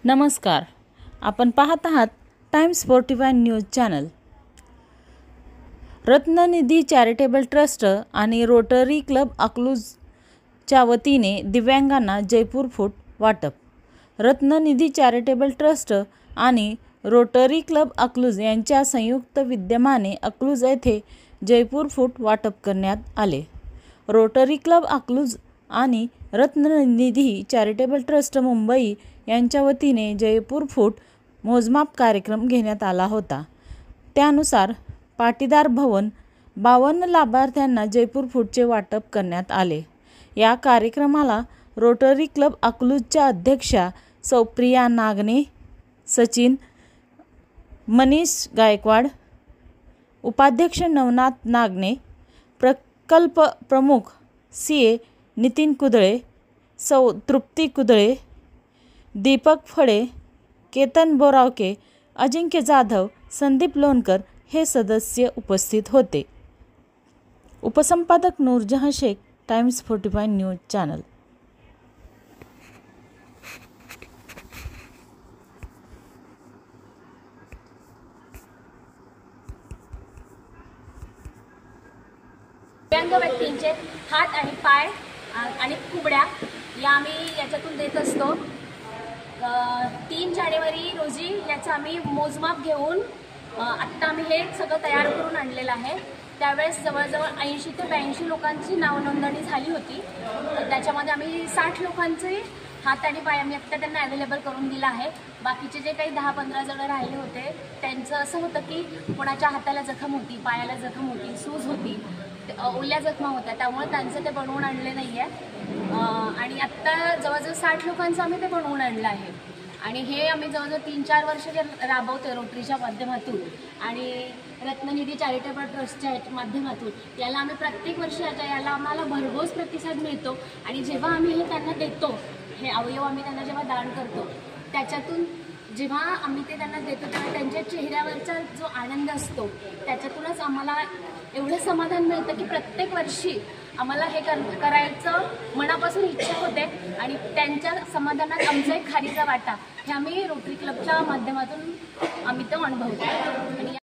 नमस्कार, आपण पाहत आहात Times 45 news channel. Ratnanidhi charitable trust आणि रोटरी क्लब अकलूजच्या वतीने दिव्यांगांना जयपूर फूट वाटप। रत्ननिधी चॅरिटेबल ट्रस्ट आणि रोटरी क्लब अकलूज यांच्या संयुक्त विद्यमाने अकलूज येथे जयपूर फूट वाटप करण्यात आले। रोटरी क्लब अकलूज आणि रत्ननिधी चॅरिटेबल ट्रस्ट मुंबई यांच्या वतीने जयपूर फूट मोजमाप कार्यक्रम घेण्यात आला होता। त्यानुसार पाटीदार भवन 52 लाभार्थ्यांना जयपूर फूटचे वाटप करण्यात आले। या कार्यक्रमाला रोटरी क्लब अकलूजच्या अध्यक्षा सौ प्रिया नागने, सचिन मनीष गायकवाड, उपाध्यक्ष नवनाथ नागने, प्रकल्प प्रमुख सीए नितीन कुदळे, सौ तृप्ती कुदळे, दीपक फळे, केतन बोरावके, अजिंक्य जाधव, संदीप लोणकर हे सदस्य उपस्थित होते। उपसंपादक Noorjahan Shaikh, Times 45 news channel. दिव्यांग व्यक्तींचे हात आणि पाय आणि कुबड्या या आम्ही याच्यातून देत असतो। 3 जानेवारी रोजी याचं आम्ही मोजमाप घेऊन आत्ता आम्ही हे सगळं तयार करून आणलेलं आहे। त्यावेळेस जवळजवळ 80 ते 82 लोकांची नाव नोंदणी झाली होती। त्याच्यामध्ये आम्ही 60 लोकांचे हात आणि पाय आम्ही आत्ता त्यांना अवेलेबल करून दिला आहे। बाकीचे जे काही 10-15 जण राहिले होते त्यांचं असं होतं की कोणाच्या हाताला जखम होती, पायाला जखम होती, सूज होती, ओल्या जखमा होत्या, त्यामुळे त्यांचं ते बनवून आणले नाही आहे। आणि आत्ता जवळजवळ 60 लोकांचं आम्ही ते बनवून आणलं आहे। आणि हे आम्ही जवळजवळ 3-4 वर्ष राबवतो रोटरीच्या माध्यमातून आणि रत्ननिधी चॅरिटेबल ट्रस्टच्या माध्यमातून। याला आम्ही प्रत्येक वर्षी याला आम्हाला भरघोस प्रतिसाद मिळतो। आणि जेव्हा आम्ही हे त्यांना देतो, हे अवयव आम्ही त्यांना जेव्हा दान करतो, त्याच्यातून जेव्हा आम्ही ते त्यांना देतो तेव्हा त्यांच्या चेहऱ्यावरचा जो आनंद असतो त्याच्यातूनच आम्हाला एवढं समाधान मिळतं की प्रत्येक वर्षी आम्हाला हे करायचं मनापासून इच्छा होते। आणि त्यांच्या समाधानात आमचा एक खारीचा वाटा हे आम्ही रोटरी क्लबच्या माध्यमातून आम्ही तो अनुभवतो।